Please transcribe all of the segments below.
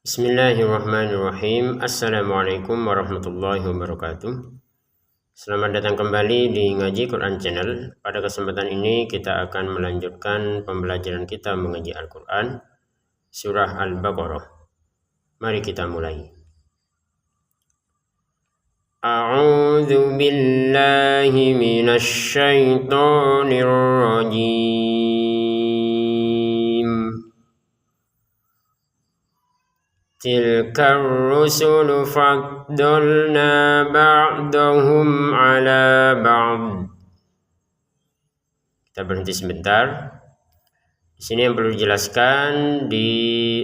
Bismillahirrahmanirrahim. Assalamualaikum warahmatullahi wabarakatuh. Selamat datang kembali di Ngaji Quran Channel. Pada kesempatan ini kita akan melanjutkan pembelajaran kita mengaji Al-Quran Surah Al-Baqarah. Mari kita mulai. A'udzu billahi minasy syaithanir rajim. Tilka ar-rusulu faddalna ba'dahum ala ba'd. Kita berhenti sebentar. Di sini yang perlu dijelaskan di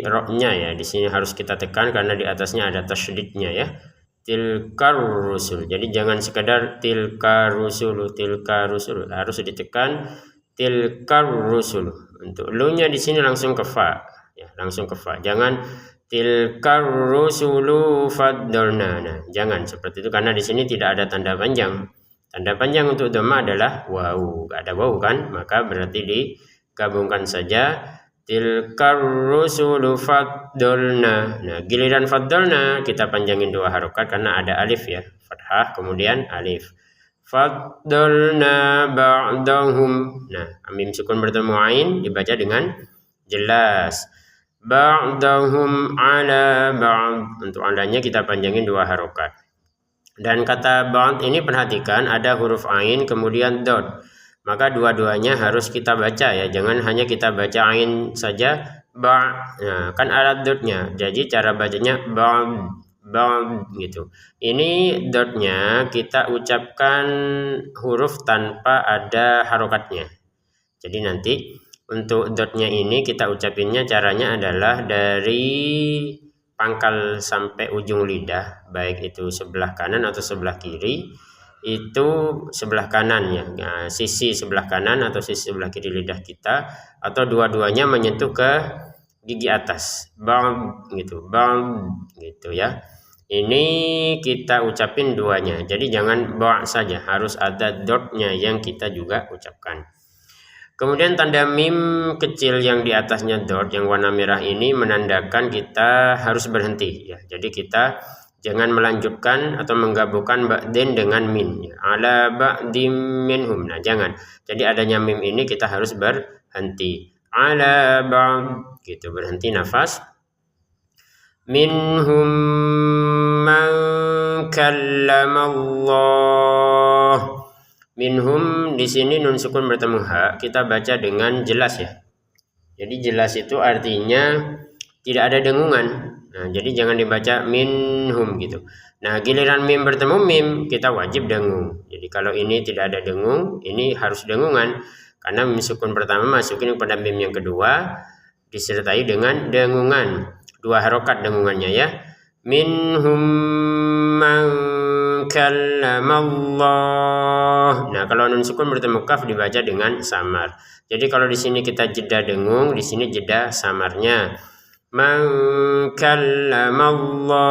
ra-nya ya. Di sini harus kita tekan karena di atasnya ada tasydidnya ya. Tilka ar-rusul. Jadi jangan sekadar tilka rusulu, harus ditekan tilka ar-rusul. Untuk lu-nya di sini langsung ke fa ya, langsung ke fa. Jangan tilkar rusulu faddalna. Nah, jangan seperti itu karena di sini tidak ada tanda panjang. Tanda panjang untuk dhamma adalah wawu. Gak ada wawu kan? Maka berarti digabungkan saja tilkar rusulu faddalna. Nah, giliran faddalna kita panjangin dua harokat karena ada alif ya. Fathah kemudian alif. Faddalna ba'dahum. Nah, mim sukun bertemu ain dibaca dengan jelas. Ba'dahum ala ba'd. Untuk andanya kita panjangin dua harokat. Dan kata ba'd ini perhatikan ada huruf ain kemudian dot. Maka dua-duanya harus kita baca ya. Jangan hanya kita baca ain saja ba'. Nah, kan ada dotnya. Jadi cara bacanya ba'd gitu. Ini dotnya kita ucapkan huruf tanpa ada harokatnya. Jadi nanti untuk dotnya ini kita ucapinnya caranya adalah dari pangkal sampai ujung lidah, baik itu sebelah kanan atau sebelah kiri, itu sebelah kanan ya, nah, sisi sebelah kanan atau sisi sebelah kiri lidah kita, atau dua-duanya menyentuh ke gigi atas, bang gitu ya. Ini kita ucapin duanya, jadi jangan ba saja, harus ada dotnya yang kita juga ucapkan. Kemudian tanda mim kecil yang di atasnya dot yang warna merah ini menandakan kita harus berhenti ya. Jadi kita jangan melanjutkan atau menggabungkan ba'din dengan min ya. Ala ba'dim minhum. Nah, jangan. Jadi adanya mim ini kita harus berhenti. Ala ba'd gitu, berhenti nafas. Minhum man kallamallah. Minhum di sini nun sukun bertemu ha kita baca dengan jelas ya. Jadi jelas itu artinya tidak ada dengungan. Nah, jadi jangan dibaca minhum gitu. Nah, giliran mim bertemu mim kita wajib dengung. Jadi kalau ini tidak ada dengung, ini harus dengungan karena mim sukun pertama masukin kepada mim yang kedua disertai dengan dengungan. Dua harokat dengungannya ya. Minhum man kallamallah. Nah, kalau nun sukun bertemu kaf dibaca dengan samar. Jadi kalau di sini kita jeda dengung, di sini jeda samarnya. Man kallamallah.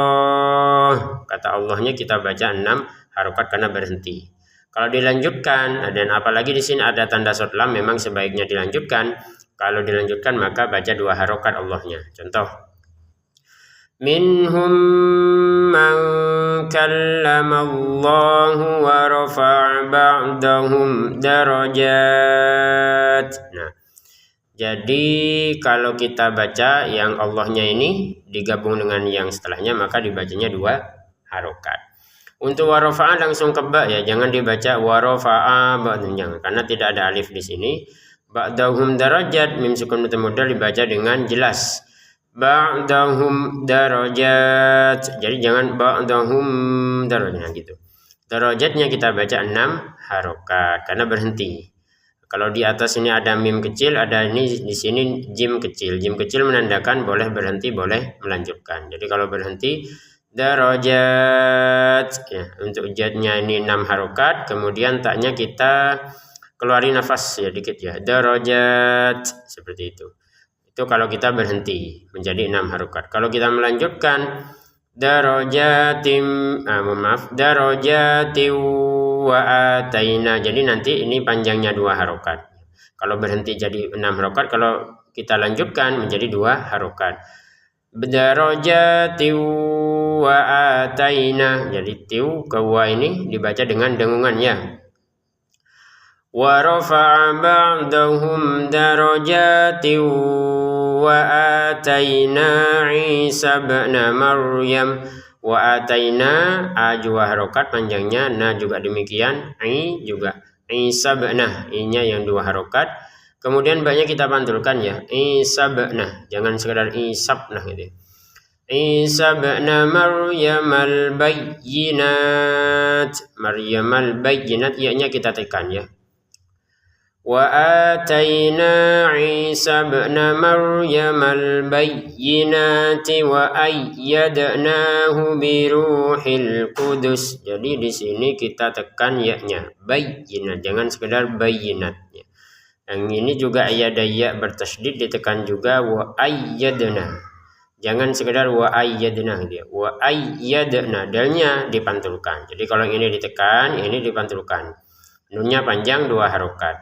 Kata Allahnya kita baca 6 harokat karena berhenti. Kalau dilanjutkan dan apalagi di sini ada tanda short lam memang sebaiknya dilanjutkan. Kalau dilanjutkan maka baca 2 harokat Allahnya. Contoh. Minhum man kallamallahu wa rafa'a ba'dahum darajat. Nah, jadi kalau kita baca yang Allahnya ini digabung dengan yang setelahnya maka dibacanya 2 harokat. Untuk wa rafa'a langsung ke ba ya, jangan dibaca wa rafa'a ba'dahum karena tidak ada alif di sini. Ba'dahum darajat mim sukun mudal dibaca dengan jelas. Ba'dahum darajat. Jadi jangan ba'dahum darajat gitu. Darajatnya kita baca 6 harokat karena berhenti. Kalau di atas ini ada mim kecil, ada ini di sini jim kecil. Jim kecil menandakan boleh berhenti, boleh melanjutkan. Jadi kalau berhenti darajat ya, untuk jadnya ini 6 harokat, kemudian taknya kita keluarin nafas ya dikit ya. Darajat seperti itu. Itu kalau kita berhenti menjadi 6 harokat. Kalau kita melanjutkan darajatim darajati wa ataina. Jadi nanti ini panjangnya 2 harokat. Kalau berhenti jadi 6 harokat, kalau kita lanjutkan menjadi 2 harokat. Darajatin wa ataina. Jadi tiu ke wa ini dibaca dengan dengungan ya. Wa rafa'a ba'dahum darajatin wa ataina Isa ibn Maryam. Wa ataina a juga harokat panjangnya, na juga demikian, i juga Isa ibn, i-nya yang dua harokat. Kemudian banyak kita pantulkan ya, Isa ibn, jangan sekedar isabnah gitu. Isa ibn Maryam al-bayyinat. Maryam al-bayyinat, i-nya kita tekan ya. Wa atayna Isa ibn Maryam al-bayyinati wa ayyadnahu bi ruhil qudus. Jadi di sini kita tekan ya-nya, bayyinat, jangan sekedar bayyinat. Yang ini juga ada ya bertasydid ditekan juga, wa ayyadna. Jangan sekedar wa ayyadna dia. Wa ayyadna, dalnya dipantulkan. Jadi kalau ini ditekan, ini dipantulkan. Nunnya panjang dua harokat.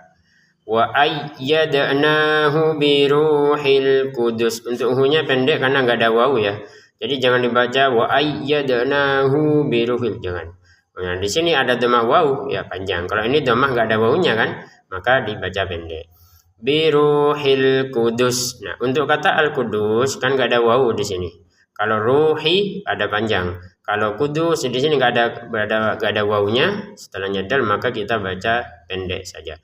Wa ayyadnahu bi ruhil qudus. Untuk hu-nya pendek karena enggak ada wawu ya. Jadi jangan dibaca wa ayyadnahu bi ruhil, jangan. Nah, di sini ada dhammah wawu ya panjang. Kalau ini dhammah enggak ada wawunya kan, maka dibaca pendek. Biruhil kudus. Nah, untuk kata al-kudus kan enggak ada wawu di sini. Kalau ruhi ada panjang. Kalau kudus di sini enggak ada wawunya, setelahnya dal, maka kita baca pendek saja.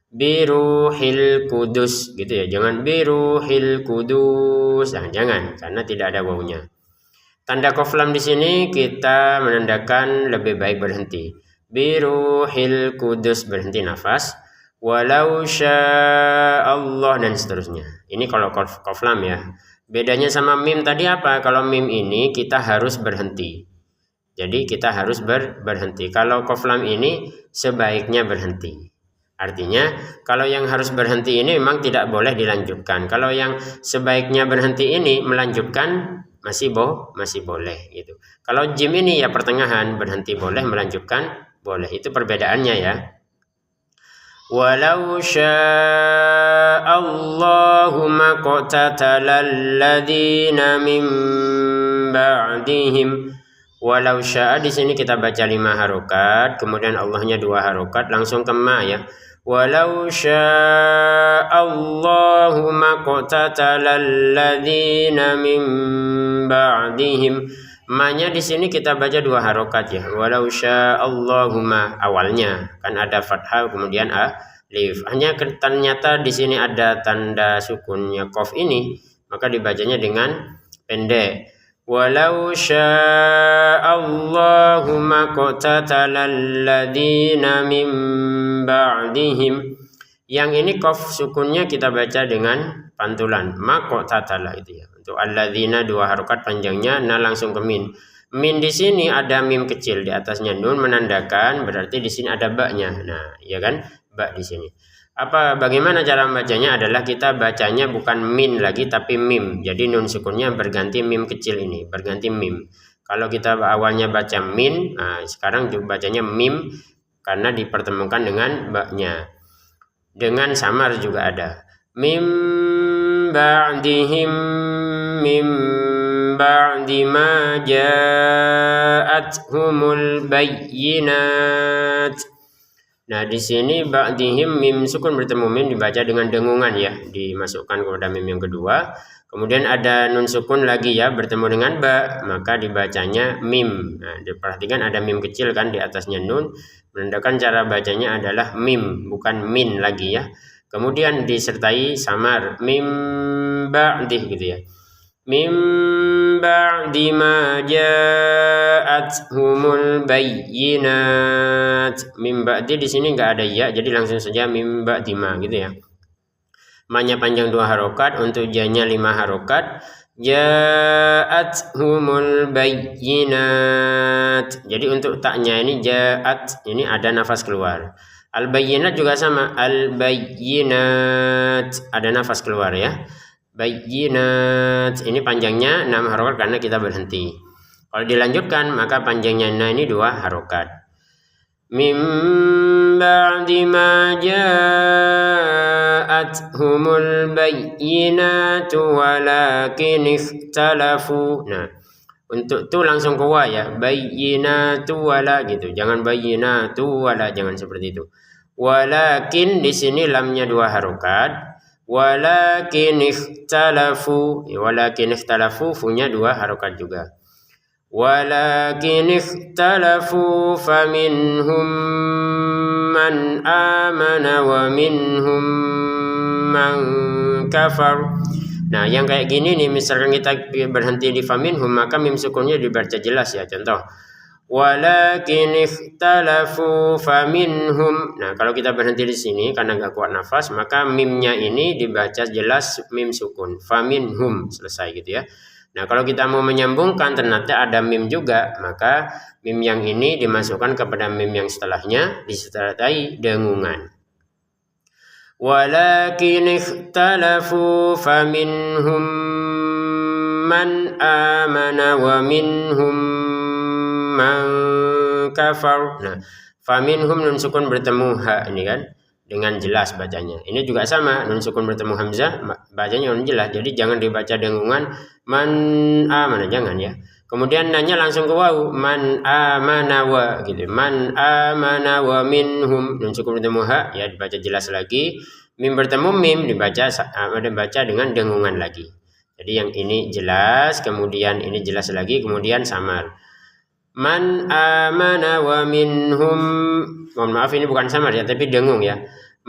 Biruhil kudus gitu ya. Jangan biruhil kudus. Nah, jangan, karena tidak ada wawunya. Tanda qaf lam di sini kita menandakan lebih baik berhenti. Biruhil kudus, berhenti nafas. Walau Allah dan seterusnya. Ini kalau qaf lam ya. Bedanya sama mim tadi apa? Kalau mim ini kita harus berhenti. Jadi kita harus berhenti. Kalau qaf lam ini sebaiknya berhenti. Artinya kalau yang harus berhenti ini memang tidak boleh dilanjutkan. Kalau yang sebaiknya berhenti ini melanjutkan masih boleh gitu. Kalau jim ini ya pertengahan, berhenti boleh, melanjutkan boleh. Itu perbedaannya ya. Walau sya'allahu maqtatalal ladzina min ba'dihim. Walau sya'a di sini kita baca 5 harokat, kemudian Allahnya 2 harokat, langsung ke ma ya. Walau sya'allahu maqtatalal ladzina min ba'dihim. Ma-nya di sini kita baca 2 harokat ya. Walau sya'allahu ma, awalnya kan ada fathah kemudian alif. Hanya ternyata di sini ada tanda sukunnya qaf ini, maka dibacanya dengan pendek. Walau sya'allahu maqtatalal ladzina min ba'dihim. Yang ini qaf sukunnya kita baca dengan pantulan maqtatala itu ya. Untuk alladzina 2 harokat panjangnya, nah langsung ke min. Min di sini ada mim kecil di atasnya nun, menandakan berarti di sini ada ba-nya. Nah, ya kan? Ba di sini. Bagaimana cara membacanya? Adalah kita bacanya bukan min lagi tapi mim. Jadi nun sukunnya berganti mim kecil ini, berganti mim. Kalau kita awalnya baca min, nah sekarang juga bacanya mim karena dipertemukan dengan ba-nya. Dengan samar juga ada. Mim ba'dihim min ba'di ma ja'athumul bayyinat. Nah, di sini ba'dihim mim sukun bertemu mim dibaca dengan dengungan ya, dimasukkan kepada mim yang kedua. Kemudian ada nun sukun lagi ya bertemu dengan ba, maka dibacanya mim. Nah, diperhatikan ada mim kecil kan di atasnya nun, menandakan cara bacanya adalah mim, bukan min lagi ya. Kemudian disertai samar mim ba'dih gitu ya. Mim ba'di ma ja'athumul bayyinat. Mim ba'di di sini enggak ada ya, jadi langsung saja mim ba'di ma gitu ya. Ma-nya panjang 2 harokat, untuk ja-nya 5 harokat. Ja'athumul bayyinat. Jadi untuk taknya ini ja'at, ini ada nafas keluar. Al-bayyinat juga sama, al-bayyinat, ada nafas keluar ya. Bayyinat, ini panjangnya 6 harokat karena kita berhenti. Kalau dilanjutkan maka panjangnya na ini 2 harokat. Mim ba'di ma ja'athumul bayyinatu walakin ikhtalafu. Nah, untuk tu langsung ke wa ya, bayyinatu wala gitu. Jangan bayyinatu wala, jangan seperti itu. Walakin di sini lamnya dua harokat. Walakin ikhtalafu, walakin ikhtalafu punya dua harokat juga. Walakin ikhtalafu faminhum man amana wa minhum man kafar. Nah, yang kayak gini nih, misalkan kita berhenti di faminhum, maka mim sukunnya dibaca jelas ya. Contoh, walakin ikhtalafu faminhum. Nah, kalau kita berhenti di sini karena nggak kuat nafas, maka mimnya ini dibaca jelas mim sukun. Faminhum, selesai gitu ya. Nah, kalau kita mau menyambungkan ternyata ada mim juga, maka mim yang ini dimasukkan kepada mim yang setelahnya disertai dengungan. Walakin ikhtalafu faminhum man amana wa minhum man kafar. Nah, faminhum nun sukun bertemu ha ini kan dengan jelas bacanya. Ini juga sama, nun sukun bertemu hamzah bacanya nun jelas. Jadi jangan dibaca dengungan man amana, jangan ya. Kemudian nanya langsung ke wawu, man amana wa gitu. Man amana wa minhum, nun sukun bertemu ha ya dibaca jelas lagi. Mim bertemu mim dibaca dengan dengungan lagi. Jadi yang ini jelas, kemudian ini jelas lagi, kemudian samar. Man amana wa minhum, mohon maaf ini bukan samar ya, tapi dengung ya.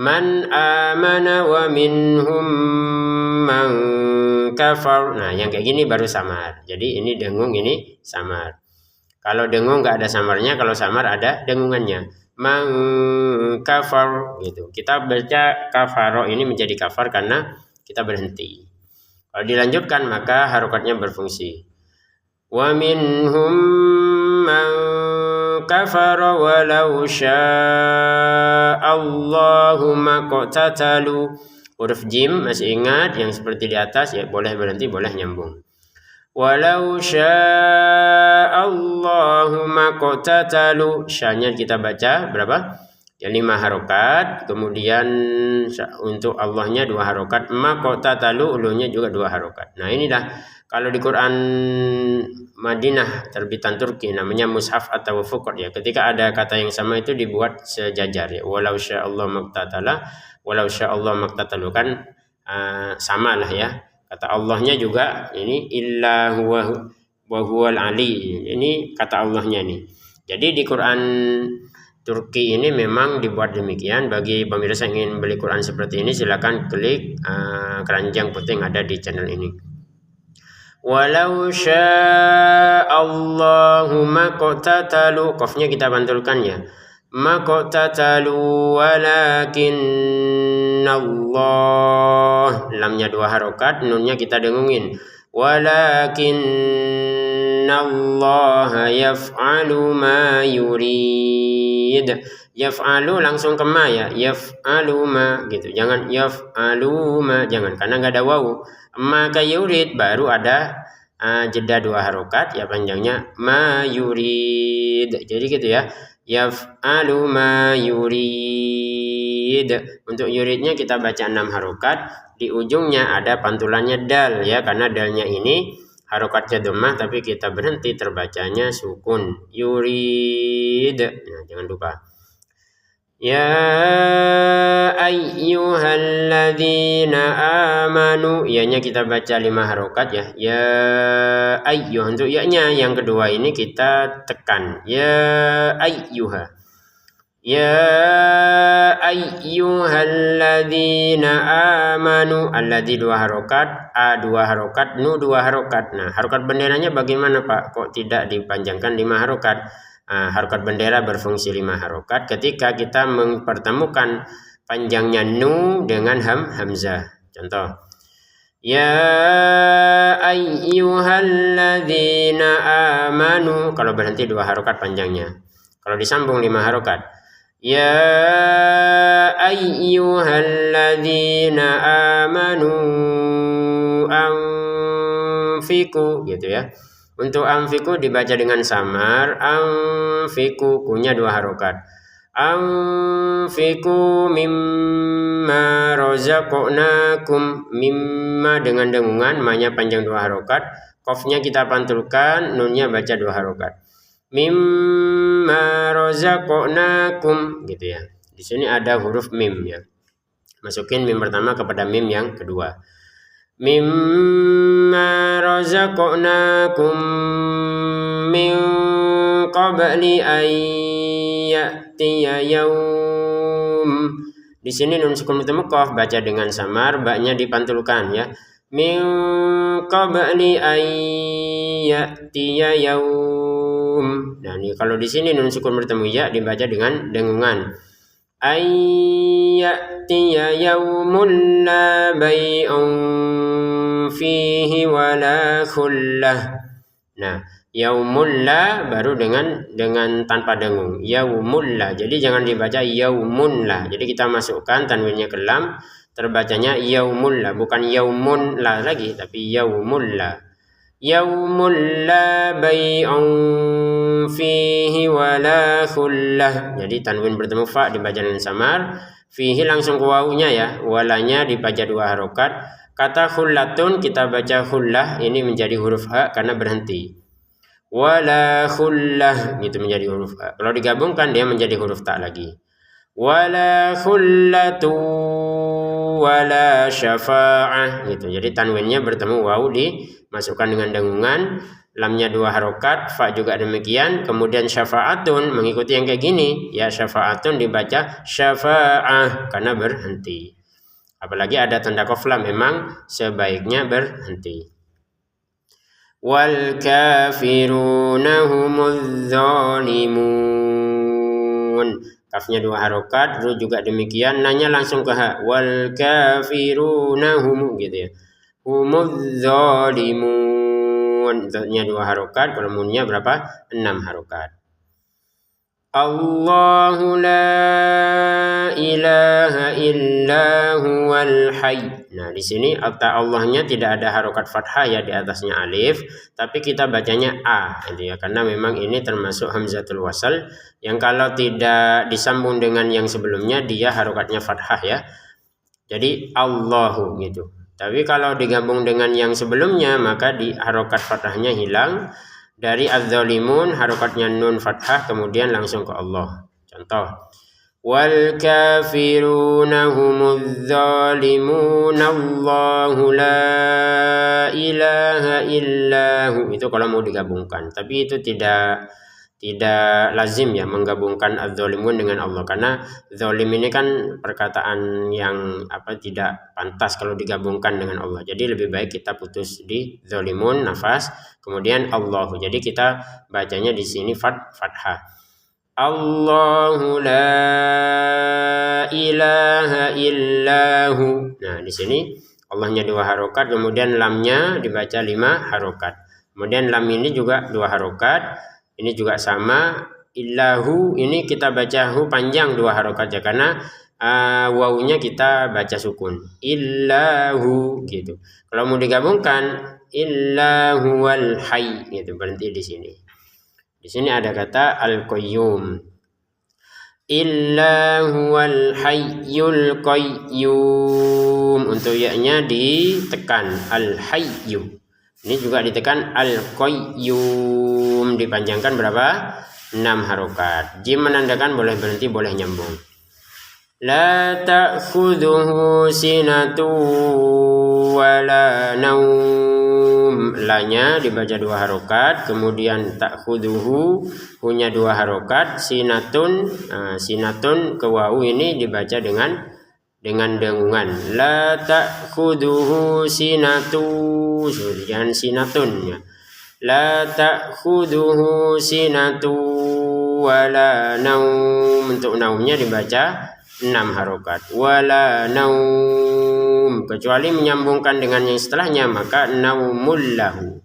Man amana wa minhum man kafar. Nah, yang kayak gini baru samar. Jadi ini dengung, ini samar. Kalau dengung nggak ada samarnya, kalau samar ada dengungannya. Man kafar gitu. Kita baca kafaro ini menjadi kafar karena kita berhenti. Kalau dilanjutkan maka harokatnya berfungsi. Wa minhum man kafara walau sya'allahu maqtatalu. Huruf jim masih ingat yang seperti di atas ya, boleh berhenti, boleh nyambung. Walau sya'allahu maqtatalu. Syanya kita baca berapa? Ya 5 harokat. Kemudian untuk Allahnya 2 harokat. Maqtatalu ulunya juga 2 harokat. Nah, ini dah kalau di Quran Madinah terbitan Turki namanya mushaf atau fuqat ya. Ketika ada kata yang sama itu dibuat sejajar ya. Walau sya'allahu maqtatala, walau sya'allahu maqtatalu kan sama lah ya. Kata Allahnya juga ini illa huwa wa huwal ali. Ini kata Allahnya nih. Jadi di Quran Turki ini memang dibuat demikian. Bagi pemirsa yang ingin beli Quran seperti ini silakan klik keranjang putih yang ada di channel ini. Walau sya'allahu maqtatalu, qafnya kita pantulkan ya. Maqtatalu walakinallah, lamnya 2 harokat, nunnya kita dengungin. Walakinnallaha yaf'alu ma yurid. Yaf'alu langsung ke ma ya, yaf'alu ma gitu. Jangan yaf'alu ma, jangan, karena nggak ada wawu. Maka yurid baru ada jeda 2 harokat ya, panjangnya ma yurid. Jadi gitu ya, yaf'alu ma yurid. Untuk yuridnya kita baca 6 harokat. Di ujungnya ada pantulannya dal ya, karena dalnya ini harokatnya dhammah tapi kita berhenti terbacanya sukun. Yurid. Nah, jangan lupa. Ya ayyuhalladzina amanu, ya-nya kita baca 5 harokat ya. Ya ayyuh, untuk ya-nya yang kedua ini kita tekan. Ya ayyuha. Ya ayyuhalladzina amanu, alladzi 2 harokat, a 2 harokat, nu 2 harokat. Nah, harokat benderanya bagaimana Pak? Kok tidak dipanjangkan 5 harokat? Harokat bendera berfungsi 5 harokat ketika kita mempertemukan panjangnya nu dengan hamzah. Contoh, ya ayyuhalladzina amanu, kalau berhenti 2 harokat panjangnya. Kalau disambung 5 harokat. Ya ayyuhalladzina amanu anfiku gitu ya. Untuk anfiku dibaca dengan samar, anfiku, kunya 2 harokat. Anfiku mimma razaqnakum. Mimma dengan dengungan, ma-nya panjang 2 harokat, qafnya kita pantulkan, nunnya baca 2 harokat. Mimma razaqnakum gitu ya. Di sini ada huruf mim ya. Masukin mim pertama kepada mim yang kedua. Mimma razaqnakum min qabli an ya'tiya yaum. Di sini nun sukun mutamakaf baca dengan samar, ba-nya dipantulkan ya. Min qabli an ya'tiya yaum. Nah, ini kalau di sini nun sukun bertemu ya dibaca dengan dengungan. Ayyatiya yaumun la bay'un fihi wala khullah. Nah, yaumul la baru dengan tanpa dengung. Yaumul la. Jadi jangan dibaca yaumun la. Jadi kita masukkan tanwinnya ke lam, terbacanya yaumul la, bukan yaumun la lagi tapi yaumul la. Yaumul la bay'un fihi wala khullah. Jadi tanwin bertemu fa dibaca dengan samar, fihi langsung ke wawunya ya, walanya dibaca 2 harokat. Kata khullatun kita baca khullah, ini menjadi huruf ha karena berhenti. Wala khullah gitu menjadi huruf ha. Kalau digabungkan dia menjadi huruf ta lagi. Wala khullatu wala syafa'ah gitu. Jadi tanwinnya bertemu wawu dimasukkan dengan dengungan, lamnya 2 harokat, fa juga demikian. Kemudian syafa'atun mengikuti yang kayak gini ya, syafa'atun dibaca syafa'ah karena berhenti. Apalagi ada tanda qaflah memang sebaiknya berhenti. Wal kafiruna humuz zalimun. Kafnya 2 harokat, ru juga demikian, nanya langsung ke ha. Wal kafiruna hum gitu ya. Humuz zalimun. Nya 2 harokat, kalau munnya berapa? 6 harokat. Allahu la ilaha illa huwal hayy. Nah, di sini ta Allahnya tidak ada harokat fathah ya, di atasnya alif, tapi kita bacanya a gitu ya, karena memang ini termasuk hamzatul wasal yang kalau tidak disambung dengan yang sebelumnya dia harokatnya fathah ya. Jadi Allahu gitu. Tapi kalau digabung dengan yang sebelumnya maka di harokat fathahnya hilang. Dari az-zalimun harokatnya nun fathah kemudian langsung ke Allah. Contoh, wal kafiruna humuz zalimun Allahu la ilaha illahu. Itu kalau mau digabungkan, tapi itu tidak lazim ya menggabungkan az-zalimun dengan Allah, karena zalim ini kan perkataan yang tidak pantas kalau digabungkan dengan Allah. Jadi lebih baik kita putus di zalimun nafas kemudian Allah. Jadi kita bacanya di sini fathah. Allahu la ilaha illahu. Nah, di sini Allahnya 2 harokat, kemudian lamnya dibaca 5 harokat. Kemudian lam ini juga 2 harokat. Ini juga sama, illahu ini kita baca hu panjang 2 harokat ya, karena wawunya kita baca sukun. Illahu gitu. Kalau mau digabungkan illahu wal hayy gitu, berhenti di sini. Di sini ada kata al-qayyum. Illahu wal hayyul qayyum. Untuk ya-nya ditekan al-hayyu. Ini juga ditekan al-qayyum, dipanjangkan berapa? 6 harokat. Jim menandakan boleh berhenti, boleh nyambung. La ta'khudhuhu sinatu wala naum. La-nya dibaca 2 harokat, kemudian ta'khudhuhu punya 2 harokat, sinatun sinatun ke wawu ini dibaca dengan dengungan. La ta'khudhuhu sinatu, jangan sinatun ya. La ta'khudhuhu sinatu wala naum. Untuk naumnya dibaca 6 harokat. Wala naum, kecuali menyambungkan dengan yang setelahnya maka naumul lahu.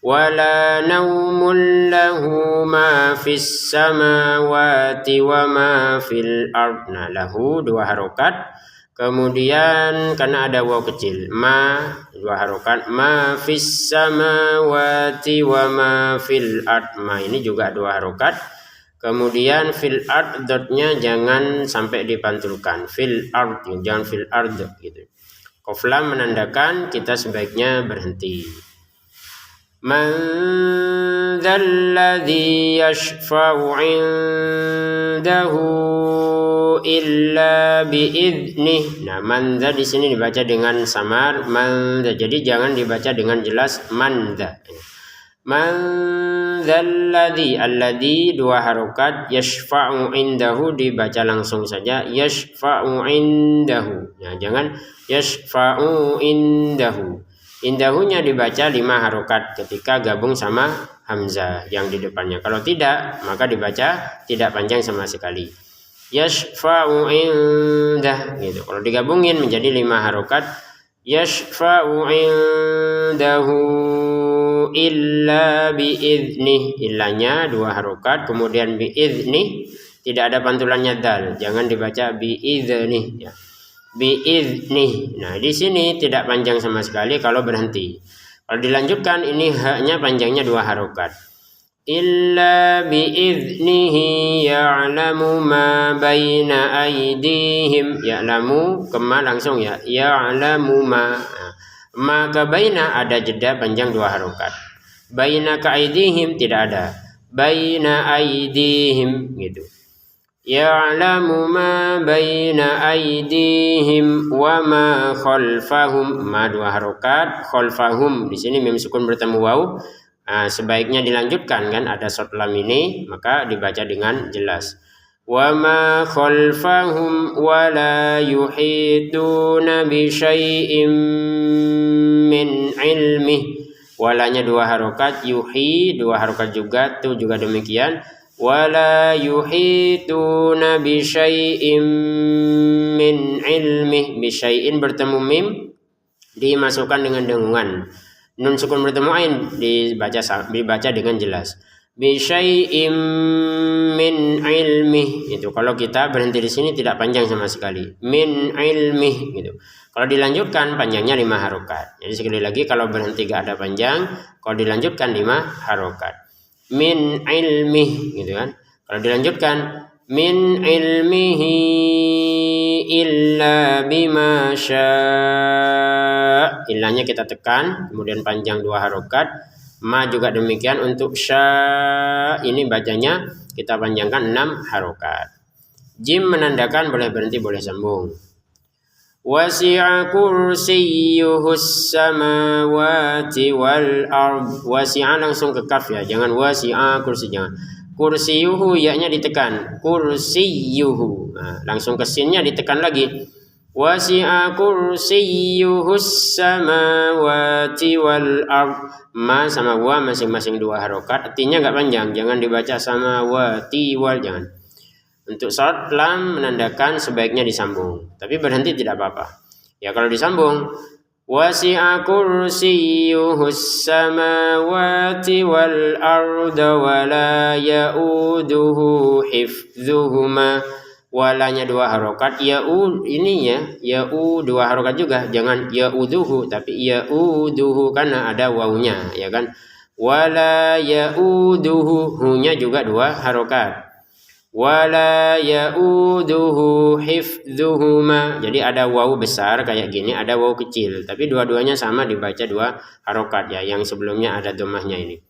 Wala naumul lahu ma fis samawati wa ma fil ard. Nah, lahu 2 harokat. Kemudian karena ada waw kecil, ma 2 harokat, ma fis samawati wa ma fil ard. Ma ini juga 2 harokat. Kemudian fil ard dotnya jangan sampai dipantulkan. Fil ard, jangan fil ard gitu. Qaflah menandakan kita sebaiknya berhenti. Man dzalladzi yashfa'u 'indahu illa bi'idnih. Nah, man dza di sini dibaca dengan samar man dza. Jadi jangan dibaca dengan jelas man dza. Man dzalladzi, alladzi dua harokat, yashfa'u indahu dibaca langsung saja yashfa'u indahu. Nah, jangan yashfa'u indahu. Indahunya dibaca 5 harokat ketika gabung sama hamzah yang di depannya. Kalau tidak, maka dibaca tidak panjang sama sekali. Yashfa'u indah gitu. Kalau digabungin menjadi 5 harokat, yashfa'u indahu illa bi'idnih. Illanya 2 harokat, kemudian bi'idnih tidak ada pantulannya dal, jangan dibaca bi'idnih ya. Bi'idnih. Nah, di sini tidak panjang sama sekali kalau berhenti. Kalau dilanjutkan ini haknya panjangnya 2 harokat. Illa bi'idnihi ya'lamu ma baina aydihim. Ya'lamu kema langsung ya. Ya'lamu ma. Maka baina ada jeda panjang 2 harokat. Baina ka aydihim tidak ada. Baina aydihim gitu. Ya'lamu ma baina aydihim wa ma khalfahum. Ma 2 harokat. Khalfahum di sini mim sukun bertemu waw. Nah, sebaiknya dilanjutkan kan, ada short lam ini, maka dibaca dengan jelas. Wa ma khalfahum wa la yuhituna bi syai'im min ilmi. Walanya 2 harokat, yuhi 2 harokat juga, tu juga demikian. Wa la yuhituna bi syai'im min ilmi. Bi syai'in bertemu mim dimasukkan dengan dengungan. Nun sukun bertemu ain dibaca dengan jelas. Bi syai'im min ilmi. Itu kalau kita berhenti di sini tidak panjang sama sekali. Min ilmi gitu. Kalau dilanjutkan panjangnya 5 harokat. Jadi sekali lagi kalau berhenti gak ada panjang, kalau dilanjutkan 5 harokat. Min ilmi gitu kan. Kalau dilanjutkan min ilmihi illa bima syaa. Illanya kita tekan, kemudian panjang 2 harokat. Ma juga demikian. Untuk syaa ini bacanya kita panjangkan 6 harokat. Jim menandakan boleh berhenti, boleh sambung. Wasi'a kursiyyuhus samawati wal ard. Wasi'a langsung ke kaf ya, jangan wasi'a kursi, jangan. Kursiyuhu ya-nya ditekan, kursiyuhu. Nah, langsung ke sinnya ditekan lagi. Wasi'a kursiyyuhus samawati wal ard. Ma sama wa masing-masing 2 harokat, artinya enggak panjang, jangan dibaca samawati wal, jangan. Untuk short lam menandakan sebaiknya disambung, tapi berhenti tidak apa-apa. Ya kalau disambung, wasi'a kursiyyuhus samawati wal arda wa la ya'uduhu hifdzuhuma. Walanya 2 harokat, ya'ud ini ya, ya'u 2 harokat juga, jangan ya'uduhu tapi ya'uduhu karena ada wawunya ya kan. Wala ya'uduhu, hu-nya juga 2 harokat. Wala ya'uduhu hifdzuhuma. Jadi ada waw besar kayak gini, ada waw kecil, tapi dua-duanya sama dibaca 2 harokat ya. Yang sebelumnya ada dhammahnya ini.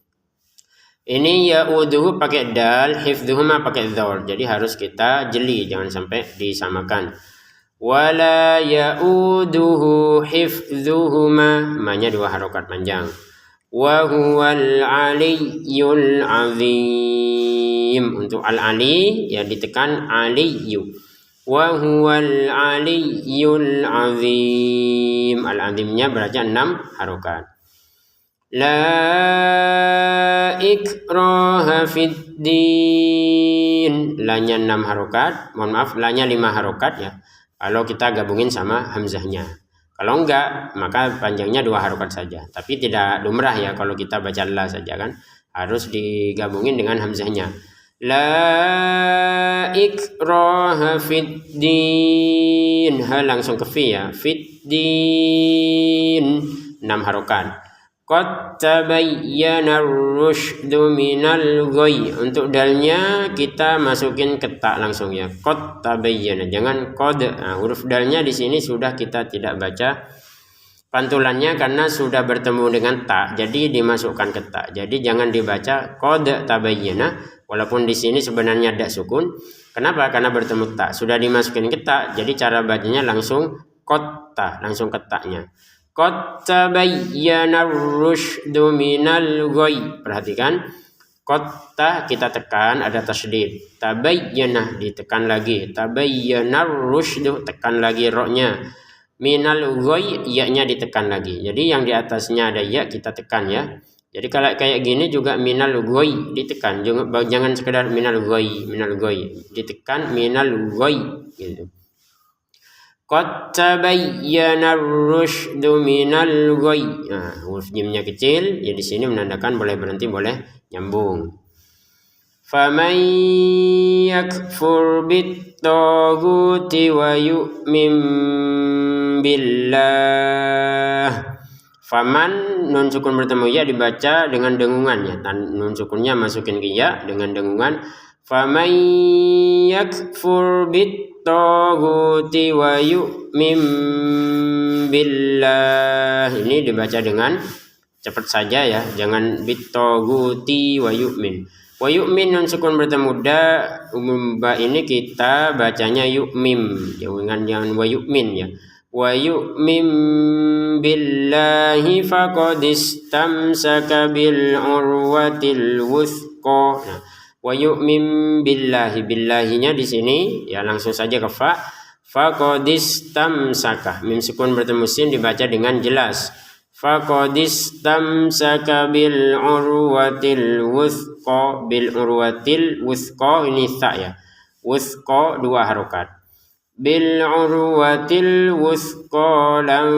Ini ya'uduhu pakai dal, hifdzuhuma pakai dzal. Jadi harus kita jeli, jangan sampai disamakan. Wala ya'uduhu hifdzuhuma. Ma-nya 2 harokat panjang. Wa huwal aliyyul azim. Untuk al-ali ya ditekan aliyyu. Wa huwal aliyyul azim. Al-azimnya berarti 6 harokat. La ikraha fid din. La-nya 6 harokat. Mohon maaf, la-nya 5 harokat ya. Kalau kita gabungin sama hamzahnya. Kalau enggak, maka panjangnya 2 harokat saja. Tapi tidak lumrah ya kalau kita baca la saja kan. Harus digabungin dengan hamzahnya. La ikraha fid din. Ha langsung ke fi ya. Fid din 6 harokat. Qad tabayyana ar-rusydu minal ghayy. Untuk dalnya kita masukin ketak langsung ya. Qad tabayyana, jangan qad. Nah, huruf dalnya di sini sudah kita tidak baca pantulannya karena sudah bertemu dengan ta, jadi dimasukkan ketak. Jadi jangan dibaca qad tabayyana walaupun di sini sebenarnya ada sukun. Kenapa? Karena bertemu ta, sudah dimasukin ketak. Jadi cara bacanya langsung qad ta, langsung ketaknya. Qad tabayyana ar-rusydu minal ghayy. Perhatikan, qad ta kita tekan ada tasydid. Tabayyana ditekan lagi. Tabayyana ar-rusydu tekan lagi ra-nya. Minal ghayy ya-nya ditekan lagi. Jadi yang di atasnya ada ya kita tekan ya. Jadi kalau kayak gini juga minal ghayy ditekan. Jangan sekedar minal ghayy ditekan minal ghayy gitu. Qad tabayyana ar-rusydu minal ghayy. Nah, huruf jimnya kecil, ya di sini menandakan boleh berhenti, boleh nyambung. Faman yakfur bit-taghuti wa yu'min billah. Faman nun sukun bertemu ya dibaca dengan dengungannya. Nun sukunnya masukin ke ya dengan dengungan. Faman yakfur bit-taghuti wa yu'min billah. Ini dibaca dengan cepat saja ya, jangan bit-taghuti wa yu'min. Wa yu'min nun sukun bertemu da, ba ini kita bacanya yu'mim, jangan wa yu'min ya. Wa yu'min billahi faqad istamsaka bil urwatil wuthqa. Nah, wa yu'min billahi, billahinya di sini ya langsung saja ke fa. Faqad istamsaka, mim sukun bertemu sin dibaca dengan jelas. Faqad istamsaka bil urwatil wuthqa. Bil urwatil wuthqa ini ta ya. Wuthqa dua harokat. Bil urwatil wuthqa lam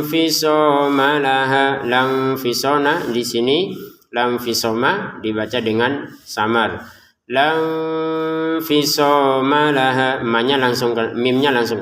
fisoma laha. Lam fisona di sini lam fisoma dibaca dengan samar. Lam fisoma laha, mimnya langsung ke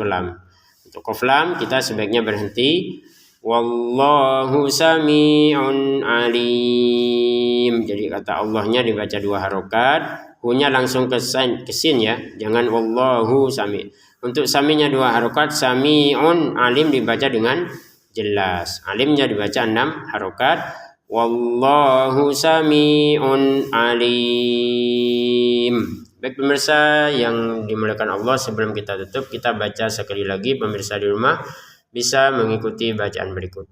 lam. Untuk qaf lam kita sebaiknya berhenti. Wallahu sami'un alim. Jadi kata Allahnya dibaca dua harokat, hu-nya langsung ke sin ya, jangan wallahu sami. Untuk saminya dua harokat, sami'un alim dibaca dengan jelas. Alimnya dibaca 6 harokat. Wallahu sami'un alim. Baik pemirsa yang dimuliakan Allah, sebelum kita tutup kita baca sekali lagi, pemirsa di rumah bisa mengikuti bacaan berikut.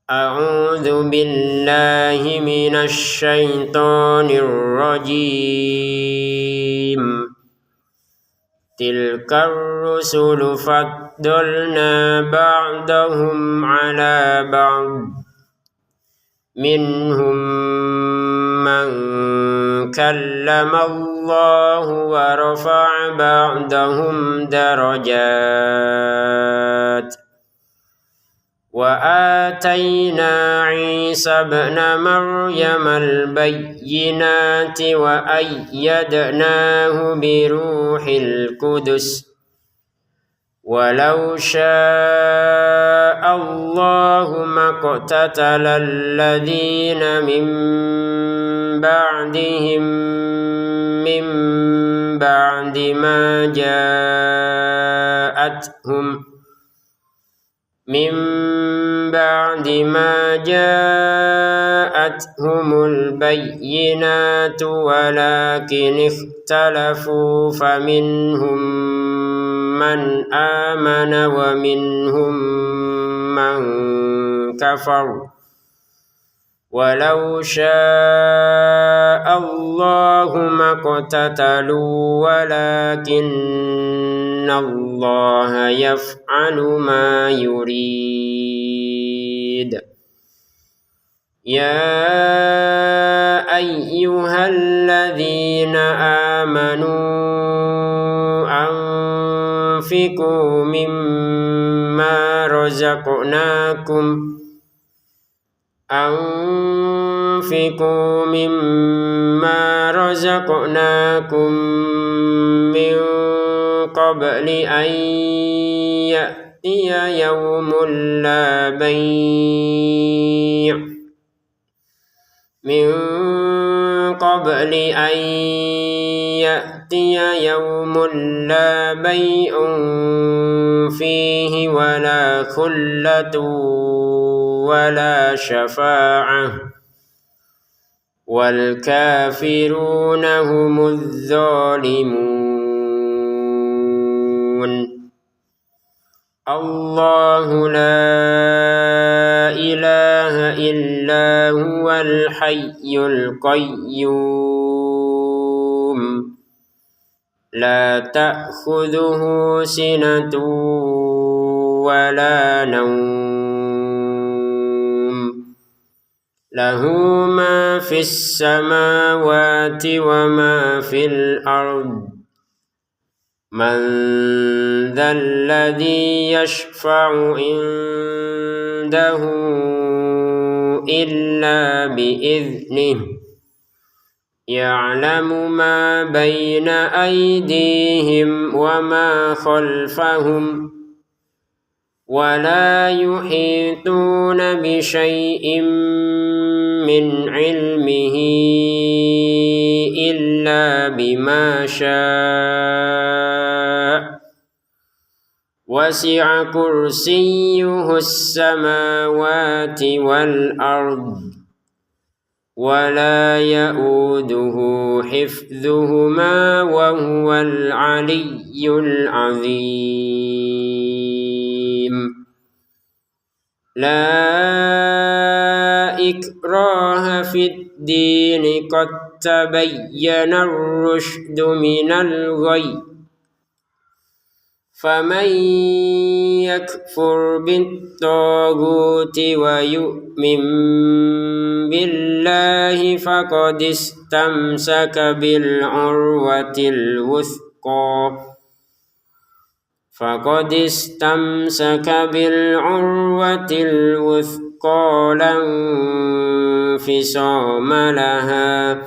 A'udzu billahi minasy syaithanir rajim. Tilkar rusulu faddalna ba'dahum 'ala ba'd. Minhum man kallama Allah wa rafa'a ba'dahum darajat. Wa atayna Isa ibn Maryam al-bayyinati wa ayyadnahu bi ruhil qudus. Walau syaa Allahu maqtatala alladhina min ba'dihim min ba'di ma ja'athumul bayyinatu walakin ikhtalafu faminhum man amana wa minhum man kafar. Walau syaa Allahu maqtatalu walakinna Allaha yaf'alu ma yurid. Ya ayyuhalladzina amanu anfiqu mimma razaqnakum min qabli an ya'tiya yawmun la من قبل أن يأتي يوم لا بيع فيه ولا خلة ولا شفاعة والكافرون هم الظالمون الله لا إله إلا هو الحي القيوم لا تأخذه سنة ولا نوم له ما في السماوات وما في الأرض من ذا الذي يشفع عنده إلا بإذنه يعلم ما بين أيديهم وما خلفهم ولا يحيطون بشيء من علمه إلا بما شاء وسع كرسيه السماوات والأرض ولا يؤوده حفظهما وهو العلي العظيم لا إكراه في الدين قد تبين الرشد من الغي فمن يكفر بالطاغوت ويؤمن بالله فقد استمسك بالعروة الوثقى لا انفصام لها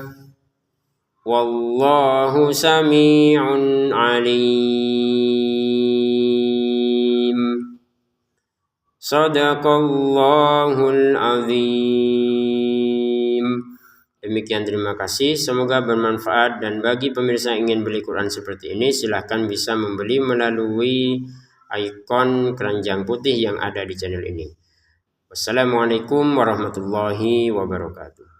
والله سميع عليم Sadaqallahul azim. Demikian, terima kasih, semoga bermanfaat, dan bagi pemirsa yang ingin beli Quran seperti ini silahkan bisa membeli melalui ikon keranjang putih yang ada di channel ini. Wassalamualaikum warahmatullahi wabarakatuh.